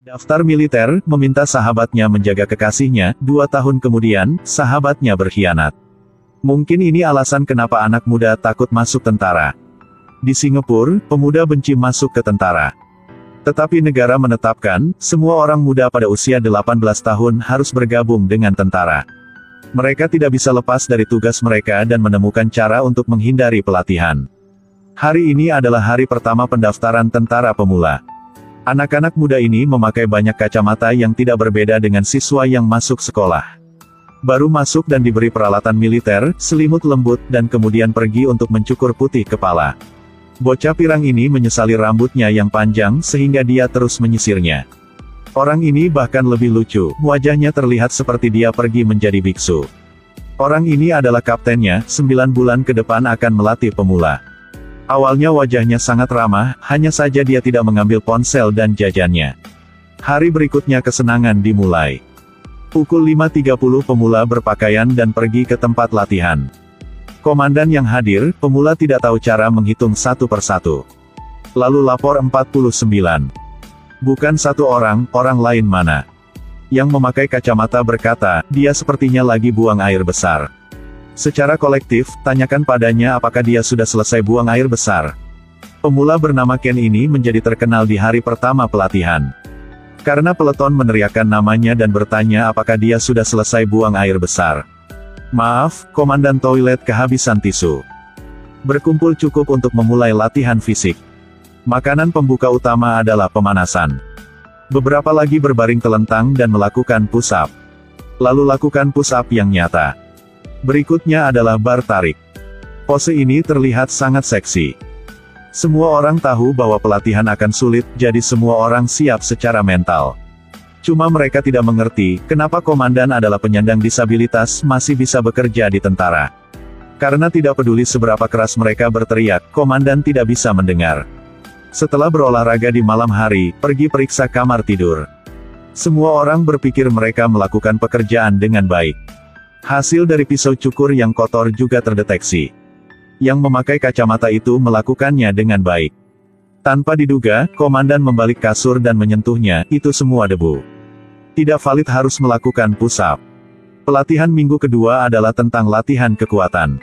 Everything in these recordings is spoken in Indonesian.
Daftar militer, meminta sahabatnya menjaga kekasihnya. 2 tahun kemudian, sahabatnya berkhianat. Mungkin ini alasan kenapa anak muda takut masuk tentara. Di Singapura, pemuda benci masuk ke tentara. Tetapi negara menetapkan, semua orang muda pada usia 18 tahun harus bergabung dengan tentara. Mereka tidak bisa lepas dari tugas mereka dan menemukan cara untuk menghindari pelatihan. Hari ini adalah hari pertama pendaftaran tentara pemula. Anak-anak muda ini memakai banyak kacamata yang tidak berbeda dengan siswa yang masuk sekolah. Baru masuk dan diberi peralatan militer, selimut lembut, dan kemudian pergi untuk mencukur putih kepala. Bocah pirang ini menyesali rambutnya yang panjang sehingga dia terus menyisirnya. Orang ini bahkan lebih lucu, wajahnya terlihat seperti dia pergi menjadi biksu. Orang ini adalah kaptennya, 9 bulan ke depan akan melatih pemula. Awalnya wajahnya sangat ramah, hanya saja dia tidak mengambil ponsel dan jajannya. Hari berikutnya kesenangan dimulai. Pukul 5.30 pemula berpakaian dan pergi ke tempat latihan. Komandan yang hadir, pemula tidak tahu cara menghitung satu persatu. Lalu lapor 49. Bukan satu orang, orang lain mana? Yang memakai kacamata berkata, dia sepertinya lagi buang air besar. Secara kolektif, tanyakan padanya apakah dia sudah selesai buang air besar. Pemula bernama Ken ini menjadi terkenal di hari pertama pelatihan. Karena peleton meneriakkan namanya dan bertanya apakah dia sudah selesai buang air besar. Maaf, komandan toilet kehabisan tisu. Berkumpul cukup untuk memulai latihan fisik. Makanan pembuka utama adalah pemanasan. Beberapa lagi berbaring telentang dan melakukan push-up. Lalu lakukan push-up yang nyata. Berikutnya adalah bar tarik. Pose ini terlihat sangat seksi. Semua orang tahu bahwa pelatihan akan sulit, jadi semua orang siap secara mental. Cuma mereka tidak mengerti, kenapa komandan adalah penyandang disabilitas masih bisa bekerja di tentara. Karena tidak peduli seberapa keras mereka berteriak, komandan tidak bisa mendengar. Setelah berolahraga di malam hari, pergi periksa kamar tidur. Semua orang berpikir mereka melakukan pekerjaan dengan baik. Hasil dari pisau cukur yang kotor juga terdeteksi. Yang memakai kacamata itu melakukannya dengan baik. Tanpa diduga, komandan membalik kasur dan menyentuhnya, itu semua debu. Tidak valid harus melakukan push-up. Pelatihan minggu kedua adalah tentang latihan kekuatan.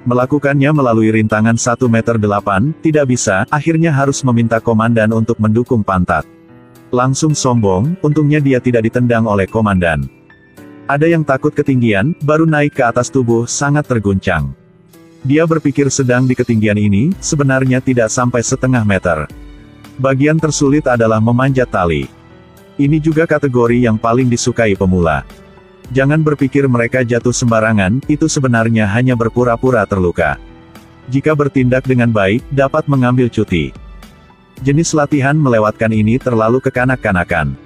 Melakukannya melalui rintangan 1,8 meter, tidak bisa, akhirnya harus meminta komandan untuk mendukung pantat. Langsung sombong, untungnya dia tidak ditendang oleh komandan. Ada yang takut ketinggian, baru naik ke atas tubuh sangat terguncang. Dia berpikir sedang di ketinggian ini, sebenarnya tidak sampai 0,5 meter. Bagian tersulit adalah memanjat tali. Ini juga kategori yang paling disukai pemula. Jangan berpikir mereka jatuh sembarangan, itu sebenarnya hanya berpura-pura terluka. Jika bertindak dengan baik, dapat mengambil cuti. Jenis latihan melewatkan ini terlalu kekanak-kanakan.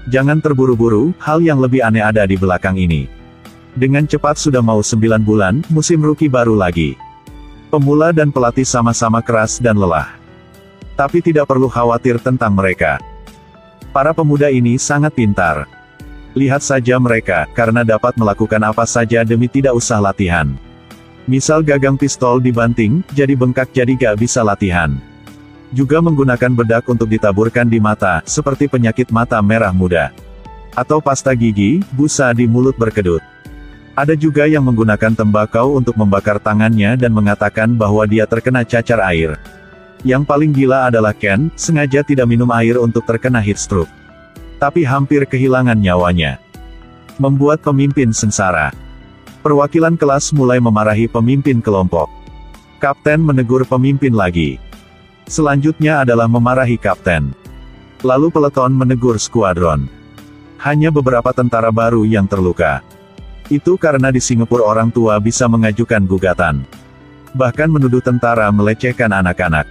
Jangan terburu-buru, hal yang lebih aneh ada di belakang ini. Dengan cepat sudah mau 9 bulan, musim rookie baru lagi. Pemula dan pelatih sama-sama keras dan lelah. Tapi tidak perlu khawatir tentang mereka. Para pemuda ini sangat pintar. Lihat saja mereka, karena dapat melakukan apa saja demi tidak usah latihan. Misal gagang pistol dibanting, jadi bengkak jadi gak bisa latihan. Juga menggunakan bedak untuk ditaburkan di mata, seperti penyakit mata merah muda. Atau pasta gigi, busa di mulut berkedut. Ada juga yang menggunakan tembakau untuk membakar tangannya dan mengatakan bahwa dia terkena cacar air. Yang paling gila adalah Ken, sengaja tidak minum air untuk terkena heat stroke. Tapi hampir kehilangan nyawanya. Membuat pemimpin sengsara. Perwakilan kelas mulai memarahi pemimpin kelompok. Kapten menegur pemimpin lagi. Selanjutnya adalah memarahi kapten. Lalu peleton menegur skuadron. Hanya beberapa tentara baru yang terluka. Itu karena di Singapura orang tua bisa mengajukan gugatan. Bahkan menuduh tentara melecehkan anak-anak.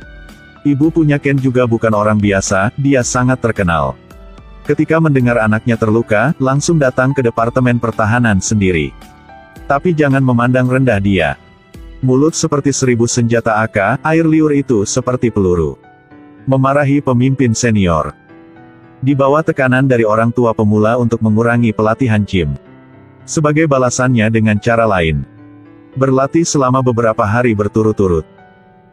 Ibu punya Ken juga bukan orang biasa, dia sangat terkenal. Ketika mendengar anaknya terluka, langsung datang ke Departemen Pertahanan sendiri. Tapi jangan memandang rendah dia. Mulut seperti 1000 senjata AK, air liur itu seperti peluru. Memarahi pemimpin senior. Di bawah tekanan dari orang tua pemula untuk mengurangi pelatihan gym. Sebagai balasannya dengan cara lain. Berlatih selama beberapa hari berturut-turut.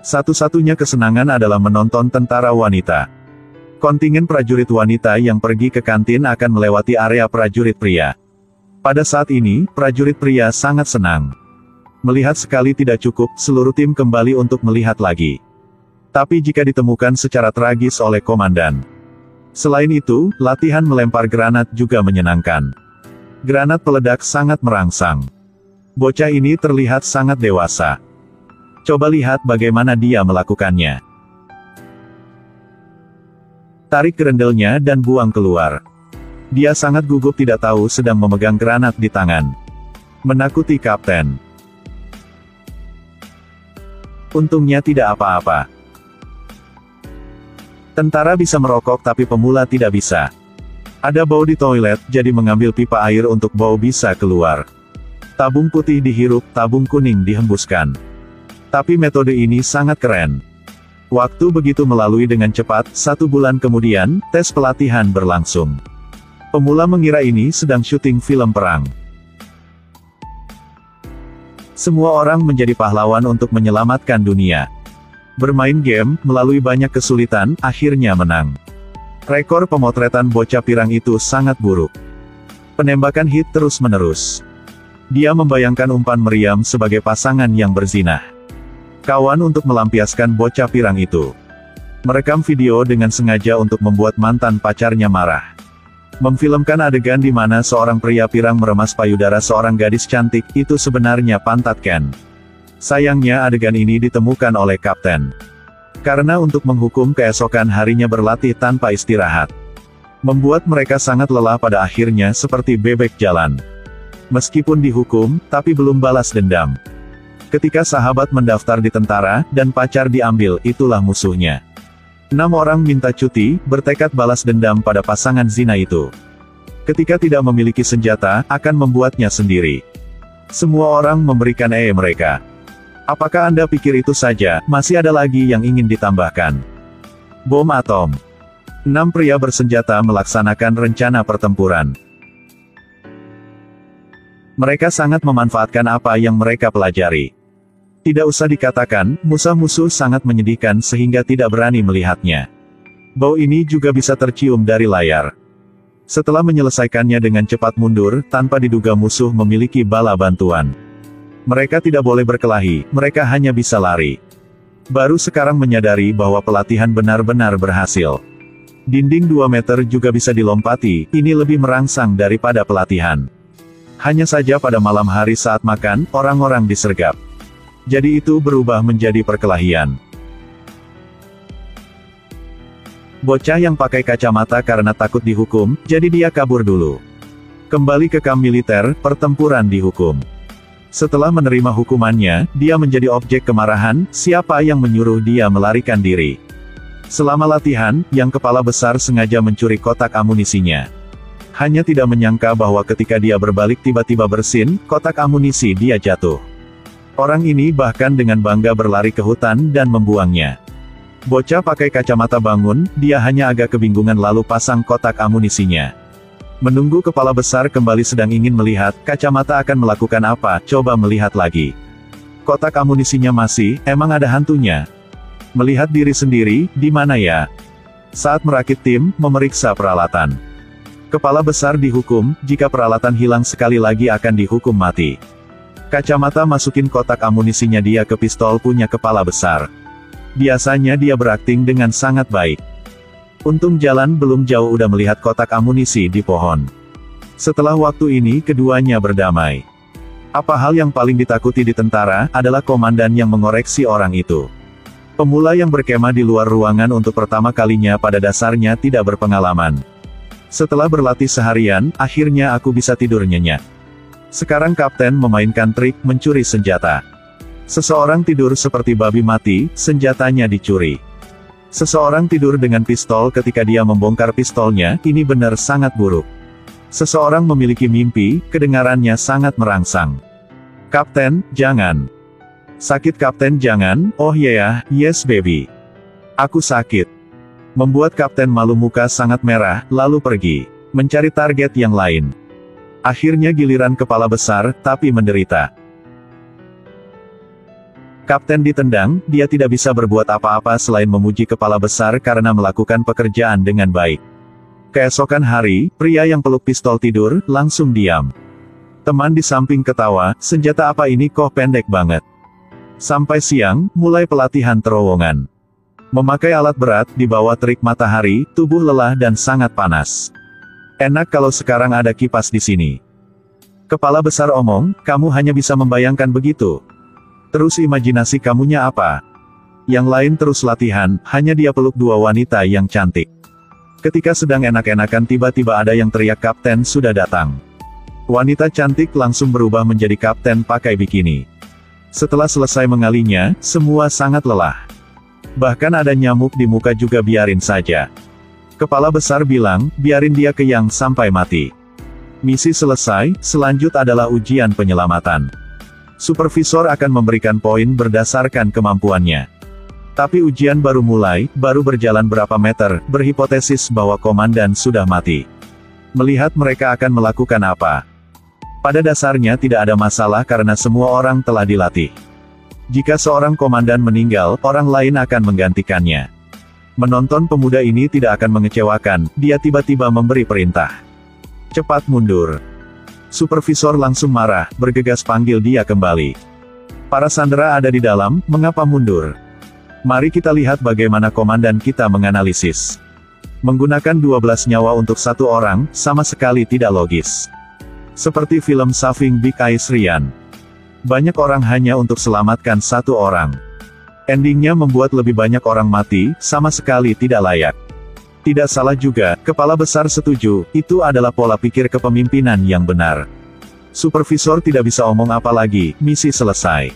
Satu-satunya kesenangan adalah menonton tentara wanita. Kontingen prajurit wanita yang pergi ke kantin akan melewati area prajurit pria. Pada saat ini, prajurit pria sangat senang. Melihat sekali tidak cukup, seluruh tim kembali untuk melihat lagi. Tapi jika ditemukan secara tragis oleh komandan. Selain itu, latihan melempar granat juga menyenangkan. Granat peledak sangat merangsang. Bocah ini terlihat sangat dewasa. Coba lihat bagaimana dia melakukannya. Tarik kerendelnya dan buang keluar. Dia sangat gugup tidak tahu sedang memegang granat di tangan. Menakuti kapten. Untungnya tidak apa-apa. Tentara bisa merokok tapi pemula tidak bisa. Ada bau di toilet, jadi mengambil pipa air untuk bau bisa keluar. Tabung putih dihirup, tabung kuning dihembuskan. Tapi metode ini sangat keren. Waktu begitu melalui dengan cepat, 1 bulan kemudian, tes pelatihan berlangsung. Pemula mengira ini sedang syuting film perang. Semua orang menjadi pahlawan untuk menyelamatkan dunia. Bermain game, melalui banyak kesulitan, akhirnya menang. Rekor pemotretan bocah pirang itu sangat buruk. Penembakan hit terus-menerus. Dia membayangkan umpan meriam sebagai pasangan yang berzinah. Kawan untuk melampiaskan bocah pirang itu. Merekam video dengan sengaja untuk membuat mantan pacarnya marah. Memfilmkan adegan di mana seorang pria pirang meremas payudara seorang gadis cantik, itu sebenarnya pantat Ken. Sayangnya adegan ini ditemukan oleh kapten. Karena untuk menghukum keesokan harinya berlatih tanpa istirahat. Membuat mereka sangat lelah pada akhirnya seperti bebek jalan. Meskipun dihukum, tapi belum balas dendam. Ketika sahabat mendaftar di tentara, dan pacar diambil, itulah musuhnya. 6 orang minta cuti, bertekad balas dendam pada pasangan zina itu. Ketika tidak memiliki senjata, akan membuatnya sendiri. Semua orang memberikan mereka. Apakah Anda pikir itu saja, masih ada lagi yang ingin ditambahkan? Bom atom. 6 pria bersenjata melaksanakan rencana pertempuran. Mereka sangat memanfaatkan apa yang mereka pelajari. Tidak usah dikatakan, musuh-musuh sangat menyedihkan sehingga tidak berani melihatnya. Bau ini juga bisa tercium dari layar. Setelah menyelesaikannya dengan cepat mundur, tanpa diduga musuh memiliki bala bantuan. Mereka tidak boleh berkelahi, mereka hanya bisa lari. Baru sekarang menyadari bahwa pelatihan benar-benar berhasil. Dinding 2 meter juga bisa dilompati, ini lebih merangsang daripada pelatihan. Hanya saja pada malam hari saat makan, orang-orang disergap. Jadi itu berubah menjadi perkelahian. Bocah yang pakai kacamata karena takut dihukum, jadi dia kabur dulu. Kembali ke kamp militer, pertempuran dihukum. Setelah menerima hukumannya, dia menjadi objek kemarahan, siapa yang menyuruh dia melarikan diri. Selama latihan, yang kepala besar sengaja mencuri kotak amunisinya. Hanya tidak menyangka bahwa ketika dia berbalik tiba-tiba bersin, kotak amunisi dia jatuh. Orang ini bahkan dengan bangga berlari ke hutan dan membuangnya. Bocah pakai kacamata bangun, dia hanya agak kebingungan lalu pasang kotak amunisinya. Menunggu kepala besar kembali sedang ingin melihat, kacamata akan melakukan apa, coba melihat lagi. Kotak amunisinya masih, emang ada hantunya. Melihat diri sendiri, di mana ya? Saat merakit tim, memeriksa peralatan. Kepala besar dihukum, jika peralatan hilang sekali lagi akan dihukum mati. Kacamata masukin kotak amunisinya dia ke pistol punya kepala besar. Biasanya dia berakting dengan sangat baik. Untung jalan belum jauh udah melihat kotak amunisi di pohon. Setelah waktu ini keduanya berdamai. Apa hal yang paling ditakuti di tentara, adalah komandan yang mengoreksi orang itu. Pemula yang berkemah di luar ruangan untuk pertama kalinya pada dasarnya tidak berpengalaman. Setelah berlatih seharian, akhirnya aku bisa tidur nyenyak. Sekarang kapten memainkan trik mencuri senjata. Seseorang tidur seperti babi mati, senjatanya dicuri. Seseorang tidur dengan pistol ketika dia membongkar pistolnya, ini benar sangat buruk. Seseorang memiliki mimpi, kedengarannya sangat merangsang. Kapten, jangan. Sakit kapten jangan, oh yeah, yes baby. Aku sakit. Membuat kapten malu muka sangat merah, lalu pergi. Mencari target yang lain. Akhirnya giliran kepala besar, tapi menderita. Kapten ditendang, dia tidak bisa berbuat apa-apa selain memuji kepala besar karena melakukan pekerjaan dengan baik. Keesokan hari, pria yang peluk pistol tidur, langsung diam. Teman di samping ketawa, senjata apa ini kok pendek banget. Sampai siang, mulai pelatihan terowongan. Memakai alat berat, di bawah terik matahari, tubuh lelah dan sangat panas. Enak kalau sekarang ada kipas di sini. Kepala besar omong, kamu hanya bisa membayangkan begitu. Terus imajinasi kamunya apa? Yang lain terus latihan, hanya dia peluk dua wanita yang cantik. Ketika sedang enak-enakan tiba-tiba ada yang teriak kapten sudah datang. Wanita cantik langsung berubah menjadi kapten pakai bikini. Setelah selesai mengalinya, semua sangat lelah. Bahkan ada nyamuk di muka juga biarin saja. Kepala besar bilang, biarin dia kenyang sampai mati. Misi selesai, selanjut adalah ujian penyelamatan. Supervisor akan memberikan poin berdasarkan kemampuannya. Tapi ujian baru mulai, baru berjalan berapa meter, berhipotesis bahwa komandan sudah mati. Melihat mereka akan melakukan apa? Pada dasarnya tidak ada masalah karena semua orang telah dilatih. Jika seorang komandan meninggal, orang lain akan menggantikannya. Menonton pemuda ini tidak akan mengecewakan, dia tiba-tiba memberi perintah. Cepat mundur. Supervisor langsung marah, bergegas panggil dia kembali. Para sandera ada di dalam, mengapa mundur? Mari kita lihat bagaimana komandan kita menganalisis. Menggunakan 12 nyawa untuk satu orang, sama sekali tidak logis. Seperti film Saving Big Eyes Ryan. Banyak orang hanya untuk selamatkan satu orang. Endingnya membuat lebih banyak orang mati, sama sekali tidak layak. Tidak salah juga, kepala besar setuju, itu adalah pola pikir kepemimpinan yang benar. Supervisor tidak bisa omong apa lagi, misi selesai.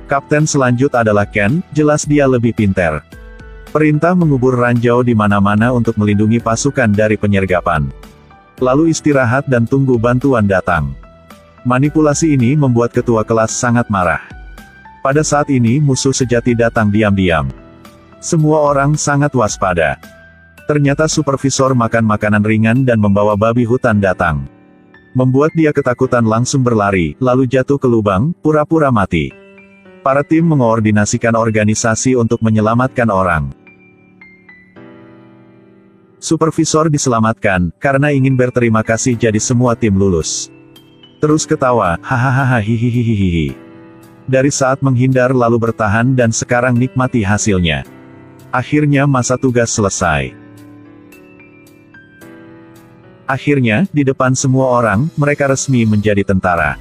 Kapten selanjut adalah Ken, jelas dia lebih pintar. Perintah mengubur ranjau di mana-mana untuk melindungi pasukan dari penyergapan. Lalu istirahat dan tunggu bantuan datang. Manipulasi ini membuat ketua kelas sangat marah. Pada saat ini musuh sejati datang diam-diam. Semua orang sangat waspada. Ternyata supervisor makan makanan ringan dan membawa babi hutan datang. Membuat dia ketakutan langsung berlari, lalu jatuh ke lubang, pura-pura mati. Para tim mengoordinasikan organisasi untuk menyelamatkan orang. Supervisor diselamatkan, karena ingin berterima kasih jadi semua tim lulus. Terus ketawa, hahaha hihihihihi. Dari saat menghindar lalu bertahan dan sekarang nikmati hasilnya. Akhirnya masa tugas selesai. Akhirnya, di depan semua orang, mereka resmi menjadi tentara.